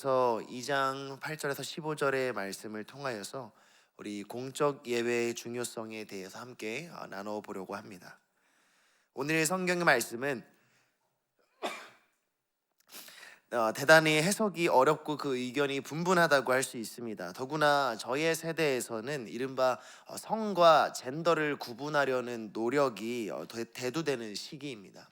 그래서 2장 8절에서 15절의 말씀을 통하여서 우리 공적 예배의 중요성에 대해서 함께 나눠 보려고 합니다. 오늘의 성경의 말씀은 대단히 해석이 어렵고 그 의견이 분분하다고 할 수 있습니다. 더구나 저의 세대에서는 이른바 성과 젠더를 구분하려는 노력이 대두되는 시기입니다.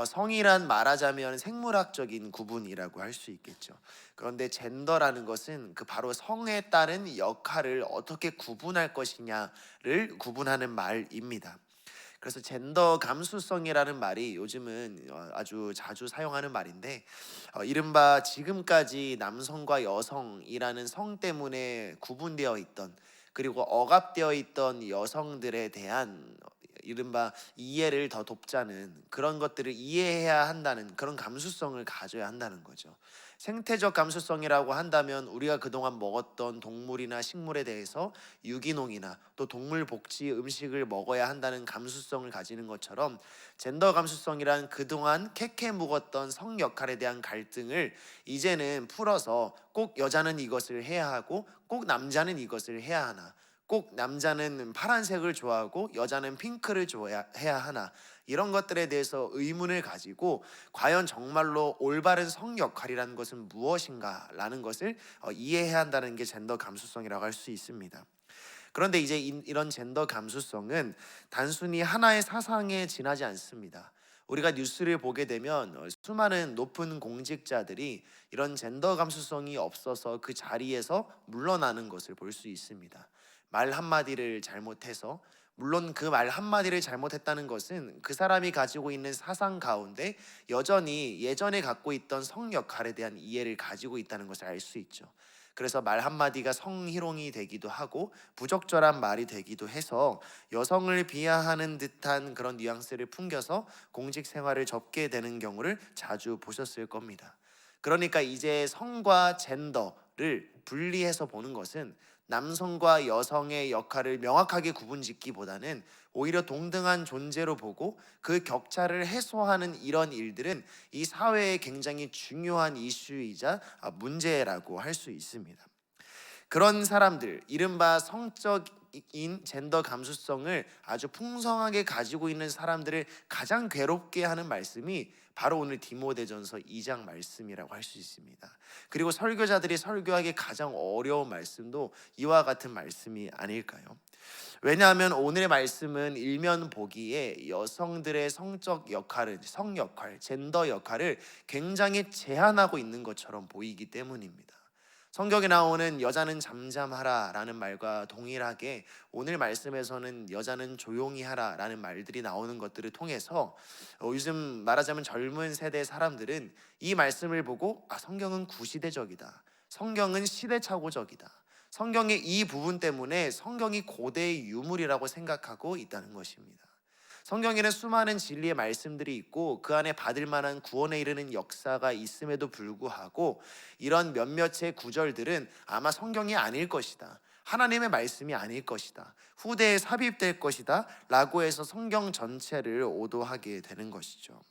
성이란 말하자면 생물학적인 구분이라고 할 수 있겠죠. 그런데 젠더라는 것은 그 바로 성에 따른 역할을 어떻게 구분할 것이냐를 구분하는 말입니다. 그래서 젠더 감수성이라는 말이 요즘은 아주 자주 사용하는 말인데, 이른바 지금까지 남성과 여성이라는 성 때문에 구분되어 있던, 그리고 억압되어 있던 여성들에 대한 이른바 이해를 더 돕자는, 그런 것들을 이해해야 한다는 그런 감수성을 가져야 한다는 거죠. 생태적 감수성이라고 한다면 우리가 그동안 먹었던 동물이나 식물에 대해서 유기농이나 또 동물 복지 음식을 먹어야 한다는 감수성을 가지는 것처럼, 젠더 감수성이란 그동안 캐캐 묵었던 성 역할에 대한 갈등을 이제는 풀어서 꼭 여자는 이것을 해야 하고 꼭 남자는 이것을 해야 하나, 꼭 남자는 파란색을 좋아하고 여자는 핑크를 좋아해야 하나, 이런 것들에 대해서 의문을 가지고 과연 정말로 올바른 성 역할이라는 것은 무엇인가라는 것을 이해해야 한다는 게 젠더 감수성이라고 할 수 있습니다. 그런데 이제 이런 젠더 감수성은 단순히 하나의 사상에 지나지 않습니다. 우리가 뉴스를 보게 되면 수많은 높은 공직자들이 이런 젠더 감수성이 없어서 그 자리에서 물러나는 것을 볼 수 있습니다. 말 한마디를 잘못해서, 물론 그 말 한마디를 잘못했다는 것은 그 사람이 가지고 있는 사상 가운데 여전히 예전에 갖고 있던 성 역할에 대한 이해를 가지고 있다는 것을 알 수 있죠. 그래서 말 한마디가 성희롱이 되기도 하고 부적절한 말이 되기도 해서 여성을 비하하는 듯한 그런 뉘앙스를 풍겨서 공직 생활을 접게 되는 경우를 자주 보셨을 겁니다. 그러니까 이제 성과 젠더를 분리해서 보는 것은 남성과 여성의 역할을 명확하게 구분짓기보다는 오히려 동등한 존재로 보고 그 격차를 해소하는 이런 일들은 이 사회에 굉장히 중요한 이슈이자 문제라고 할 수 있습니다. 그런 사람들, 이른바 성적인 젠더 감수성을 아주 풍성하게 가지고 있는 사람들을 가장 괴롭게 하는 말씀이 바로 오늘 디모데전서 2장 말씀이라고 할 수 있습니다. 그리고 설교자들이 설교하기 가장 어려운 말씀도 이와 같은 말씀이 아닐까요? 왜냐하면 오늘의 말씀은 일면 보기에 여성들의 성적 역할을, 성 역할, 젠더 역할을 굉장히 제한하고 있는 것처럼 보이기 때문입니다. 성경에 나오는 여자는 잠잠하라 라는 말과 동일하게 오늘 말씀에서는 여자는 조용히 하라 라는 말들이 나오는 것들을 통해서 요즘 말하자면 젊은 세대 사람들은 이 말씀을 보고 성경은 구시대적이다, 성경은 시대착오적이다, 성경의 이 부분 때문에 성경이 고대의 유물이라고 생각하고 있다는 것입니다. 성경에는 수많은 진리의 말씀들이 있고 그 안에 받을 만한 구원에 이르는 역사가 있음에도 불구하고 이런 몇몇의 구절들은 아마 성경이 아닐 것이다, 하나님의 말씀이 아닐 것이다, 후대에 삽입될 것이다 라고 해서 성경 전체를 오도하게 되는 것이죠.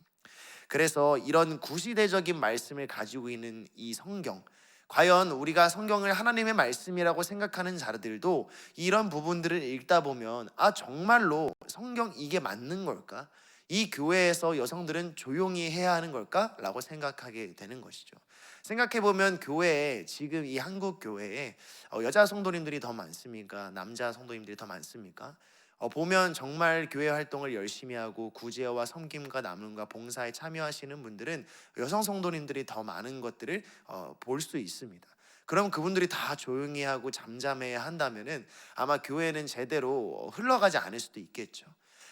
그래서 이런 구시대적인 말씀을 가지고 있는 이 성경, 과연 우리가 성경을 하나님의 말씀이라고 생각하는 자들도 이런 부분들을 읽다 보면 정말로 성경 이게 맞는 걸까? 이 교회에서 여성들은 조용히 해야 하는 걸까? 라고 생각하게 되는 것이죠. 생각해보면 교회에, 지금 이 한국 교회에 여자 성도님들이 더 많습니까? 남자 성도님들이 더 많습니까? 보면 정말 교회 활동을 열심히 하고 구제와 섬김과 나눔과 봉사에 참여하시는 분들은 여성 성도님들이 더 많은 것들을 볼 수 있습니다. 그럼 그분들이 다 조용히 하고 잠잠해야 한다면은 아마 교회는 제대로 흘러가지 않을 수도 있겠죠.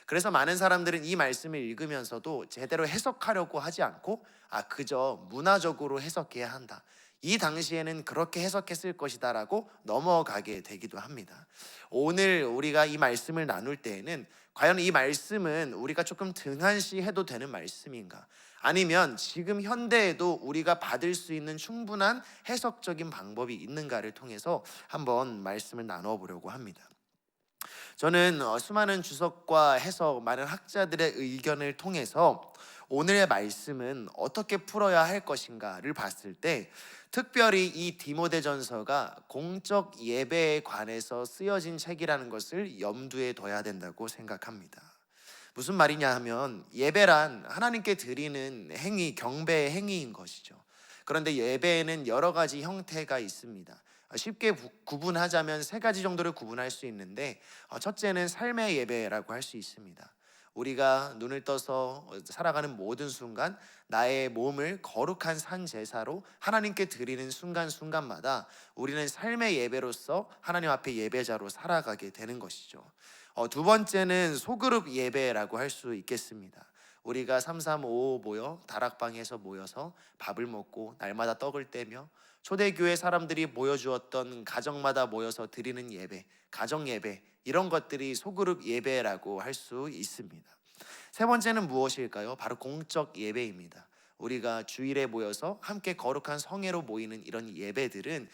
그래서 많은 사람들은 이 말씀을 읽으면서도 제대로 해석하려고 하지 않고 그저 문화적으로 해석해야 한다, 이 당시에는 그렇게 해석했을 것이다 라고 넘어가게 되기도 합니다. 오늘 우리가 이 말씀을 나눌 때에는 과연 이 말씀은 우리가 조금 등한시해도 되는 말씀인가, 아니면 지금 현대에도 우리가 받을 수 있는 충분한 해석적인 방법이 있는가를 통해서 한번 말씀을 나눠 보려고 합니다. 저는 수많은 주석과 해석, 많은 학자들의 의견을 통해서 오늘의 말씀은 어떻게 풀어야 할 것인가를 봤을 때 특별히 이 디모데전서가 공적 예배에 관해서 쓰여진 책이라는 것을 염두에 둬야 된다고 생각합니다. 무슨 말이냐 하면 예배란 하나님께 드리는 행위, 경배의 행위인 것이죠. 그런데 예배에는 여러 가지 형태가 있습니다. 쉽게 구분하자면 세 가지 정도를 구분할 수 있는데, 첫째는 삶의 예배라고 할 수 있습니다. 우리가 눈을 떠서 살아가는 모든 순간 나의 몸을 거룩한 산 제사로 하나님께 드리는 순간순간마다 우리는 삶의 예배로서 하나님 앞에 예배자로 살아가게 되는 것이죠. 두 번째는 소그룹 예배라고 할 수 있겠습니다. 우리가 335 모여 다락방에서 모여서 밥을 먹고 날마다 떡을 떼며 초대교회 사람들이 모여주었던 가정마다 모여서 드리는 예배, 가정 예배, 이런 것들이 소그룹 예배라고 할 수 있습니다. 세 번째는 무엇일까요? 바로 공적 예배입니다. 우리가 주일에 모여서 함께 거룩한 성회로 모이는 이런 예배들은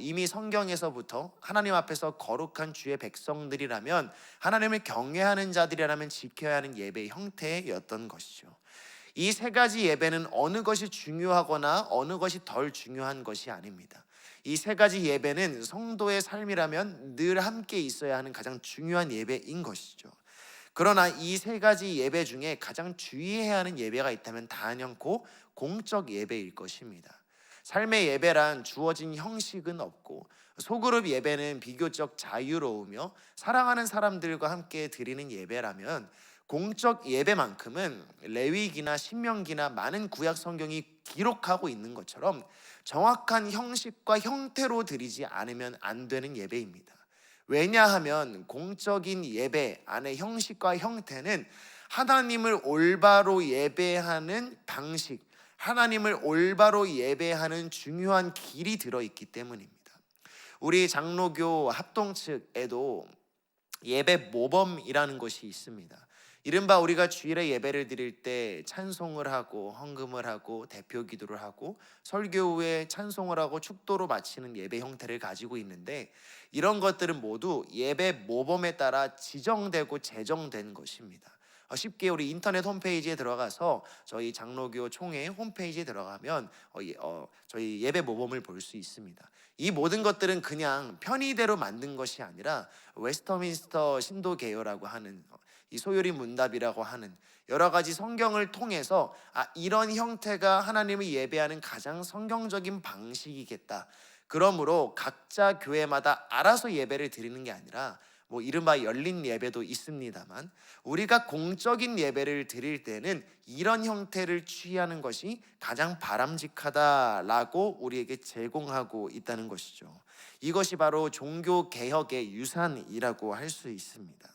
이미 성경에서부터 하나님 앞에서 거룩한 주의 백성들이라면, 하나님을 경외하는 자들이라면 지켜야 하는 예배의 형태였던 것이죠. 이 세 가지 예배는 어느 것이 중요하거나 어느 것이 덜 중요한 것이 아닙니다. 이 세 가지 예배는 성도의 삶이라면 늘 함께 있어야 하는 가장 중요한 예배인 것이죠. 그러나 이 세 가지 예배 중에 가장 주의해야 하는 예배가 있다면 단연코 공적 예배일 것입니다. 삶의 예배란 주어진 형식은 없고, 소그룹 예배는 비교적 자유로우며 사랑하는 사람들과 함께 드리는 예배라면, 공적 예배만큼은 레위기나 신명기나 많은 구약 성경이 기록하고 있는 것처럼 정확한 형식과 형태로 드리지 않으면 안 되는 예배입니다. 왜냐하면 공적인 예배 안의 형식과 형태는 하나님을 올바로 예배하는 방식, 하나님을 올바로 예배하는 중요한 길이 들어있기 때문입니다. 우리 장로교 합동 측에도 예배 모범이라는 것이 있습니다. 이른바 우리가 주일에 예배를 드릴 때 찬송을 하고 헌금을 하고 대표 기도를 하고 설교 후에 찬송을 하고 축도로 마치는 예배 형태를 가지고 있는데, 이런 것들은 모두 예배 모범에 따라 지정되고 제정된 것입니다. 쉽게 우리 인터넷 홈페이지에 들어가서 저희 장로교 총회 홈페이지에 들어가면 저희 예배 모범을 볼 수 있습니다. 이 모든 것들은 그냥 편의대로 만든 것이 아니라 웨스터민스터 신도개요라고 하는, 이 소요리 문답이라고 하는 여러 가지 성경을 통해서 이런 형태가 하나님을 예배하는 가장 성경적인 방식이겠다. 그러므로 각자 교회마다 알아서 예배를 드리는 게 아니라, 이른바 열린 예배도 있습니다만, 우리가 공적인 예배를 드릴 때는 이런 형태를 취하는 것이 가장 바람직하다라고 우리에게 제공하고 있다는 것이죠. 이것이 바로 종교 개혁의 유산이라고 할 수 있습니다.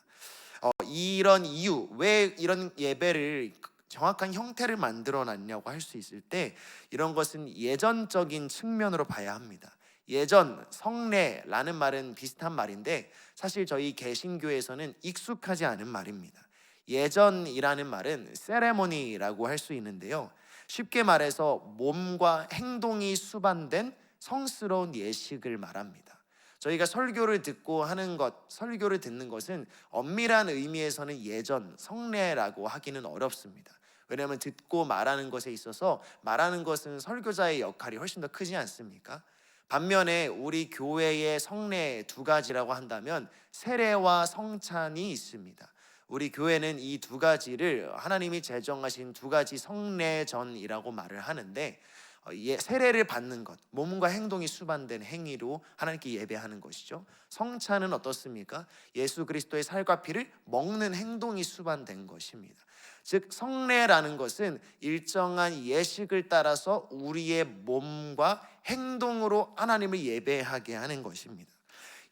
이런 이유, 왜 이런 예배를 정확한 형태를 만들어 놨냐고 할 수 있을 때, 이런 것은 예전적인 측면으로 봐야 합니다. 예전, 성례라는 말은 비슷한 말인데 사실 저희 개신교에서는 익숙하지 않은 말입니다. 예전이라는 말은 세레모니라고 할 수 있는데요, 쉽게 말해서 몸과 행동이 수반된 성스러운 예식을 말합니다. 저희가 설교를 설교를 듣는 것은 엄밀한 의미에서는 예전, 성례라고 하기는 어렵습니다. 왜냐하면 듣고 말하는 것에 있어서 말하는 것은 설교자의 역할이 훨씬 더 크지 않습니까? 반면에 우리 교회의 성례 두 가지라고 한다면 세례와 성찬이 있습니다. 우리 교회는 이 두 가지를 하나님이 제정하신 두 가지 성례전이라고 말을 하는데, 세례를 받는 것, 몸과 행동이 수반된 행위로 하나님께 예배하는 것이죠. 성찬은 어떻습니까? 예수 그리스도의 살과 피를 먹는 행동이 수반된 것입니다. 즉 성례라는 것은 일정한 예식을 따라서 우리의 몸과 행동으로 하나님을 예배하게 하는 것입니다.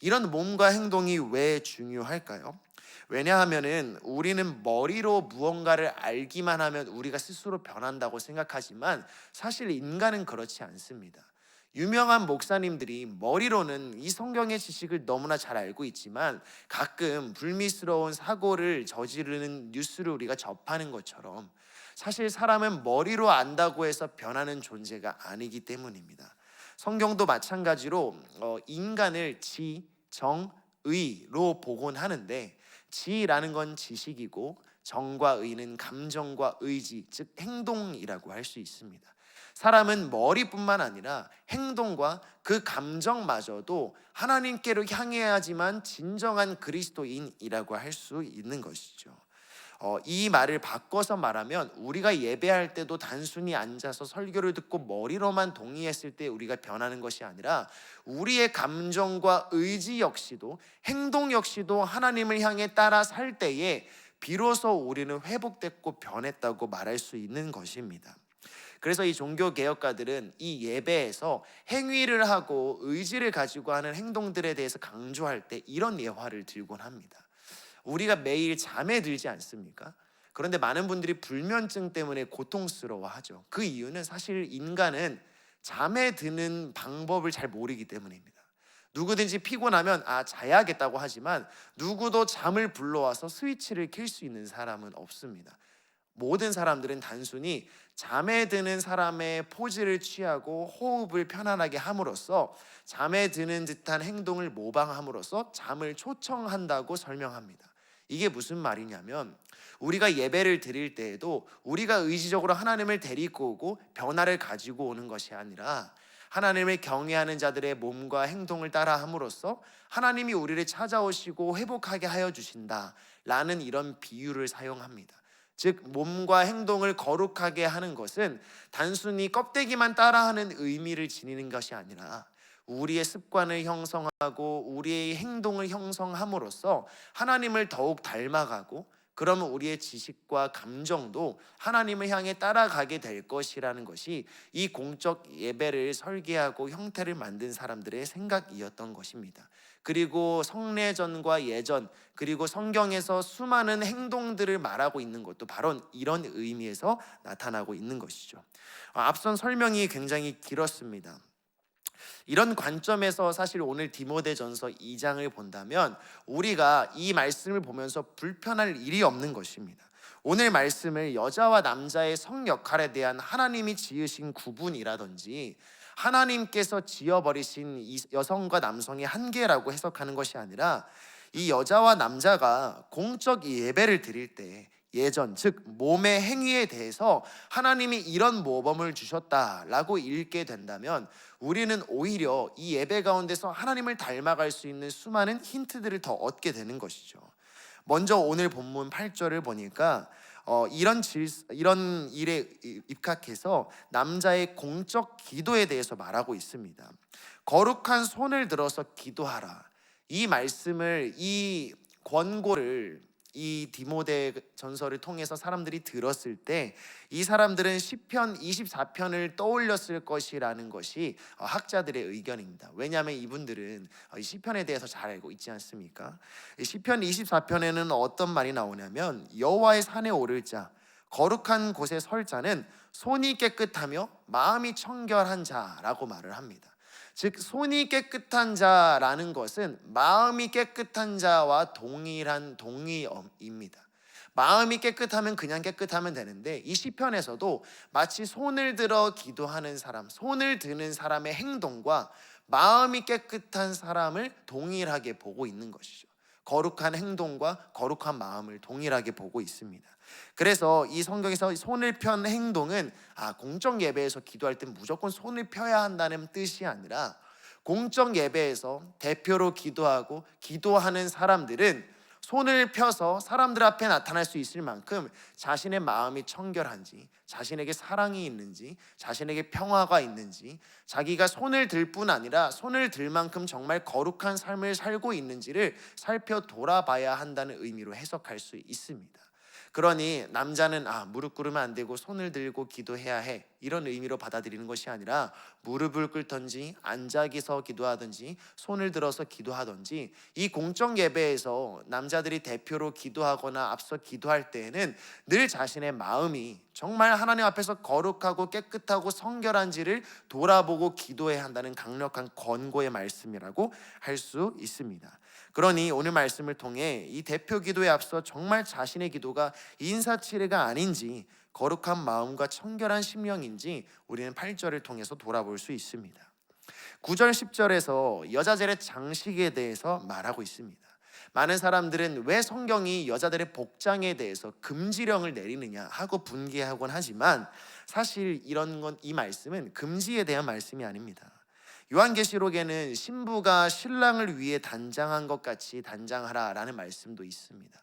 이런 몸과 행동이 왜 중요할까요? 왜냐하면은 우리는 머리로 무언가를 알기만 하면 우리가 스스로 변한다고 생각하지만, 사실 인간은 그렇지 않습니다. 유명한 목사님들이 머리로는 이 성경의 지식을 너무나 잘 알고 있지만 가끔 불미스러운 사고를 저지르는 뉴스를 우리가 접하는 것처럼, 사실 사람은 머리로 안다고 해서 변하는 존재가 아니기 때문입니다. 성경도 마찬가지로 인간을 지, 정, 의로 복원하는데, 지라는 건 지식이고 정과 의는 감정과 의지, 즉 행동이라고 할 수 있습니다. 사람은 머리뿐만 아니라 행동과 그 감정마저도 하나님께로 향해야지만 진정한 그리스도인이라고 할 수 있는 것이죠. 이 말을 바꿔서 말하면 우리가 예배할 때도 단순히 앉아서 설교를 듣고 머리로만 동의했을 때 우리가 변하는 것이 아니라 우리의 감정과 의지 역시도 행동 역시도 하나님을 향해 따라 살 때에 비로소 우리는 회복됐고 변했다고 말할 수 있는 것입니다. 그래서 이 종교 개혁가들은 이 예배에서 행위를 하고 의지를 가지고 하는 행동들에 대해서 강조할 때 이런 예화를 들곤 합니다. 우리가 매일 잠에 들지 않습니까? 그런데 많은 분들이 불면증 때문에 고통스러워하죠. 그 이유는 사실 인간은 잠에 드는 방법을 잘 모르기 때문입니다. 누구든지 피곤하면 자야겠다고 하지만 누구도 잠을 불러와서 스위치를 켤 수 있는 사람은 없습니다. 모든 사람들은 단순히 잠에 드는 사람의 포즈를 취하고 호흡을 편안하게 함으로써 잠에 드는 듯한 행동을 모방함으로써 잠을 초청한다고 설명합니다. 이게 무슨 말이냐면 우리가 예배를 드릴 때에도 우리가 의지적으로 하나님을 데리고 오고 변화를 가지고 오는 것이 아니라 하나님을 경외하는 자들의 몸과 행동을 따라 함으로써 하나님이 우리를 찾아오시고 회복하게 하여 주신다라는 이런 비유를 사용합니다. 즉 몸과 행동을 거룩하게 하는 것은 단순히 껍데기만 따라하는 의미를 지니는 것이 아니라 우리의 습관을 형성하고 우리의 행동을 형성함으로써 하나님을 더욱 닮아가고 그러면 우리의 지식과 감정도 하나님을 향해 따라가게 될 것이라는 것이 이 공적 예배를 설계하고 형태를 만든 사람들의 생각이었던 것입니다. 그리고 성례전과 예전 그리고 성경에서 수많은 행동들을 말하고 있는 것도 바로 이런 의미에서 나타나고 있는 것이죠. 앞선 설명이 굉장히 길었습니다. 이런 관점에서 사실 오늘 디모데전서 2장을 본다면 우리가 이 말씀을 보면서 불편할 일이 없는 것입니다. 오늘 말씀을 여자와 남자의 성 역할에 대한 하나님이 지으신 구분이라든지 하나님께서 지어버리신 이 여성과 남성의 한계라고 해석하는 것이 아니라 이 여자와 남자가 공적 예배를 드릴 때 예전 즉 몸의 행위에 대해서 하나님이 이런 모범을 주셨다라고 읽게 된다면 우리는 오히려 이 예배 가운데서 하나님을 닮아갈 수 있는 수많은 힌트들을 더 얻게 되는 것이죠. 먼저 오늘 본문 8절을 보니까 이런 일에 입각해서 남자의 공적 기도에 대해서 말하고 있습니다. 거룩한 손을 들어서 기도하라. 이 말씀을 이 권고를 이 디모데 전서를 통해서 사람들이 들었을 때 이 사람들은 시편 24편을 떠올렸을 것이라는 것이 학자들의 의견입니다. 왜냐하면 이분들은 이 시편에 대해서 잘 알고 있지 않습니까? 시편 24편에는 어떤 말이 나오냐면 여호와의 산에 오를 자 거룩한 곳에 설 자는 손이 깨끗하며 마음이 청결한 자라고 말을 합니다. 즉 손이 깨끗한 자라는 것은 마음이 깨끗한 자와 동일한 동의어입니다. 마음이 깨끗하면 그냥 깨끗하면 되는데 이 시편에서도 마치 손을 들어 기도하는 사람, 손을 드는 사람의 행동과 마음이 깨끗한 사람을 동일하게 보고 있는 것이죠. 거룩한 행동과 거룩한 마음을 동일하게 보고 있습니다. 그래서 이 성경에서 손을 편 행동은 공적 예배에서 기도할 때 무조건 손을 펴야 한다는 뜻이 아니라 공적 예배에서 대표로 기도하고 기도하는 사람들은 손을 펴서 사람들 앞에 나타날 수 있을 만큼 자신의 마음이 청결한지, 자신에게 사랑이 있는지, 자신에게 평화가 있는지, 자기가 손을 들 뿐 아니라 손을 들 만큼 정말 거룩한 삶을 살고 있는지를 살펴 돌아봐야 한다는 의미로 해석할 수 있습니다. 그러니 남자는 무릎 꿇으면 안 되고 손을 들고 기도해야 해 이런 의미로 받아들이는 것이 아니라 무릎을 꿇든지 앉아서 기도하든지 손을 들어서 기도하든지 이 공적 예배에서 남자들이 대표로 기도하거나 앞서 기도할 때에는 늘 자신의 마음이 정말 하나님 앞에서 거룩하고 깨끗하고 성결한지를 돌아보고 기도해야 한다는 강력한 권고의 말씀이라고 할 수 있습니다. 그러니 오늘 말씀을 통해 이 대표 기도에 앞서 정말 자신의 기도가 인사치레가 아닌지 거룩한 마음과 청결한 심령인지 우리는 8절을 통해서 돌아볼 수 있습니다. 9절 10절에서 여자들의 장식에 대해서 말하고 있습니다. 많은 사람들은 왜 성경이 여자들의 복장에 대해서 금지령을 내리느냐 하고 분개하곤 하지만 사실 이 말씀은 금지에 대한 말씀이 아닙니다. 요한계시록에는 신부가 신랑을 위해 단장한 것 같이 단장하라라는 말씀도 있습니다.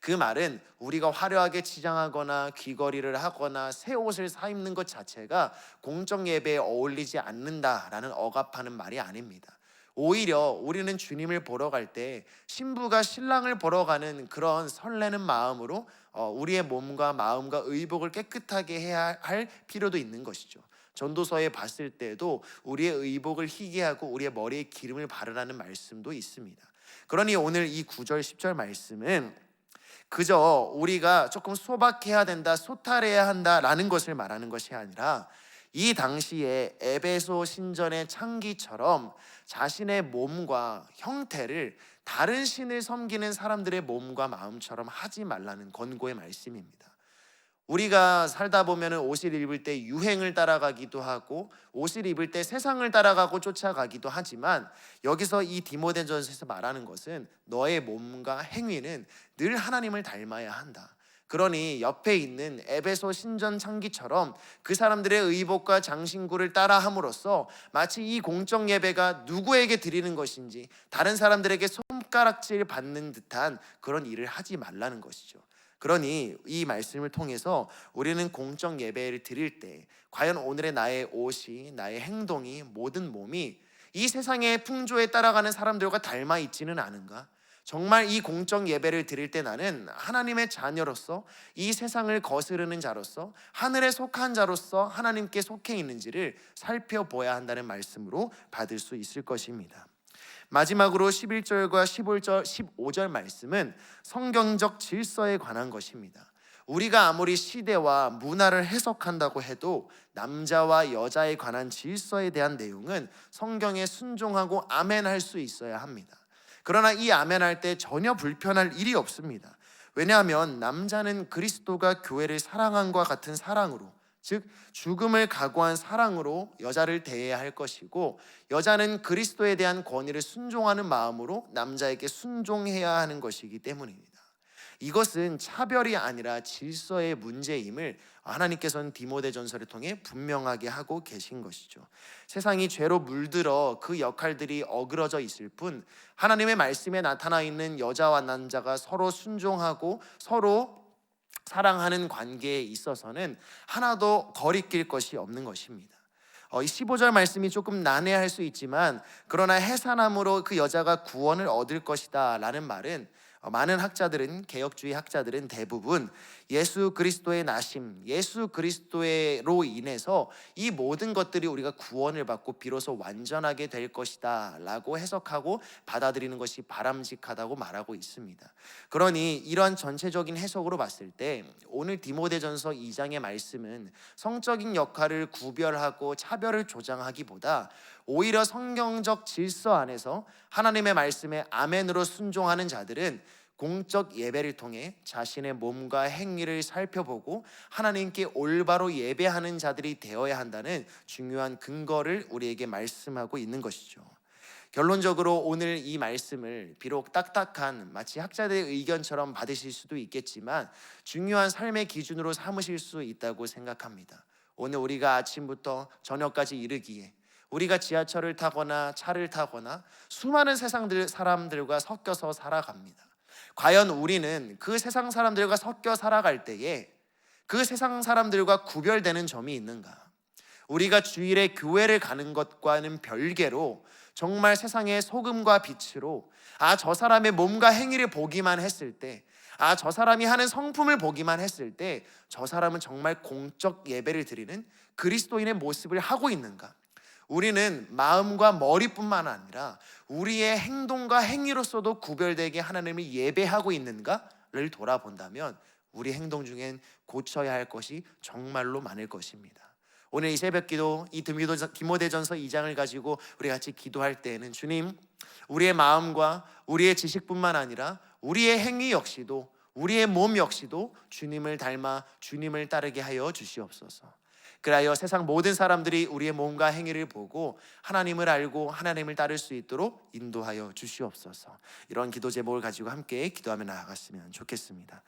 그 말은 우리가 화려하게 치장하거나 귀걸이를 하거나 새 옷을 사 입는 것 자체가 공적 예배에 어울리지 않는다라는 억압하는 말이 아닙니다. 오히려 우리는 주님을 보러 갈 때 신부가 신랑을 보러 가는 그런 설레는 마음으로 우리의 몸과 마음과 의복을 깨끗하게 해야 할 필요도 있는 것이죠. 전도서에 봤을 때도 우리의 의복을 희게 하고 우리의 머리에 기름을 바르라는 말씀도 있습니다. 그러니 오늘 이 9절 10절 말씀은 그저 우리가 조금 소박해야 된다, 소탈해야 한다라는 것을 말하는 것이 아니라 이 당시에 에베소 신전의 창기처럼 자신의 몸과 형태를 다른 신을 섬기는 사람들의 몸과 마음처럼 하지 말라는 권고의 말씀입니다. 우리가 살다 보면 옷을 입을 때 유행을 따라가기도 하고 옷을 입을 때 세상을 따라가고 쫓아가기도 하지만 여기서 이 디모데전서에서 말하는 것은 너의 몸과 행위는 늘 하나님을 닮아야 한다. 그러니 옆에 있는 에베소 신전 창기처럼 그 사람들의 의복과 장신구를 따라함으로써 마치 이 공적 예배가 누구에게 드리는 것인지 다른 사람들에게 손가락질 받는 듯한 그런 일을 하지 말라는 것이죠. 그러니 이 말씀을 통해서 우리는 공적 예배를 드릴 때 과연 오늘의 나의 옷이, 나의 행동이, 모든 몸이 이 세상의 풍조에 따라가는 사람들과 닮아 있지는 않은가? 정말 이 공적 예배를 드릴 때 나는 하나님의 자녀로서 이 세상을 거스르는 자로서 하늘에 속한 자로서 하나님께 속해 있는지를 살펴보아야 한다는 말씀으로 받을 수 있을 것입니다. 마지막으로 11절과 15절 말씀은 성경적 질서에 관한 것입니다. 우리가 아무리 시대와 문화를 해석한다고 해도 남자와 여자에 관한 질서에 대한 내용은 성경에 순종하고 아멘할 수 있어야 합니다. 그러나 이 아멘할 때 전혀 불편할 일이 없습니다. 왜냐하면 남자는 그리스도가 교회를 사랑함과 같은 사랑으로, 즉 죽음을 각오한 사랑으로 여자를 대해야 할 것이고, 여자는 그리스도에 대한 권위를 순종하는 마음으로 남자에게 순종해야 하는 것이기 때문입니다. 이것은 차별이 아니라 질서의 문제임을 하나님께서는 디모데전서를 통해 분명하게 하고 계신 것이죠. 세상이 죄로 물들어 그 역할들이 어그러져 있을 뿐 하나님의 말씀에 나타나 있는 여자와 남자가 서로 순종하고 서로 사랑하는 관계에 있어서는 하나도 거리낄 것이 없는 것입니다. 이 15절 말씀이 조금 난해할 수 있지만 그러나 해산함으로 그 여자가 구원을 얻을 것이다 라는 말은 많은 학자들은, 개혁주의 학자들은 대부분 예수 그리스도의 나심, 예수 그리스도로 인해서 이 모든 것들이 우리가 구원을 받고 비로소 완전하게 될 것이다 라고 해석하고 받아들이는 것이 바람직하다고 말하고 있습니다. 그러니 이러한 전체적인 해석으로 봤을 때 오늘 디모데전서 2장의 말씀은 성적인 역할을 구별하고 차별을 조장하기보다 오히려 성경적 질서 안에서 하나님의 말씀에 아멘으로 순종하는 자들은 공적 예배를 통해 자신의 몸과 행위를 살펴보고 하나님께 올바로 예배하는 자들이 되어야 한다는 중요한 근거를 우리에게 말씀하고 있는 것이죠. 결론적으로 오늘 이 말씀을 비록 딱딱한 마치 학자들의 의견처럼 받으실 수도 있겠지만 중요한 삶의 기준으로 삼으실 수 있다고 생각합니다. 오늘 우리가 아침부터 저녁까지 이르기에 우리가 지하철을 타거나 차를 타거나 수많은 세상 사람들과 섞여서 살아갑니다. 과연 우리는 그 세상 사람들과 섞여 살아갈 때에 그 세상 사람들과 구별되는 점이 있는가? 우리가 주일에 교회를 가는 것과는 별개로 정말 세상의 소금과 빛으로 저 사람의 몸과 행위를 보기만 했을 때, 저 사람이 하는 성품을 보기만 했을 때 저 사람은 정말 공적 예배를 드리는 그리스도인의 모습을 하고 있는가? 우리는 마음과 머리뿐만 아니라 우리의 행동과 행위로서도 구별되게 하나님을 예배하고 있는가를 돌아본다면 우리 행동 중엔 고쳐야 할 것이 정말로 많을 것입니다. 오늘 이 새벽기도 이 디모데전서 2장을 가지고 우리 같이 기도할 때에는 주님, 우리의 마음과 우리의 지식뿐만 아니라 우리의 행위 역시도 우리의 몸 역시도 주님을 닮아 주님을 따르게 하여 주시옵소서. 그리하여 세상 모든 사람들이 우리의 몸과 행위를 보고 하나님을 알고 하나님을 따를 수 있도록 인도하여 주시옵소서. 이런 기도 제목을 가지고 함께 기도하며 나아갔으면 좋겠습니다.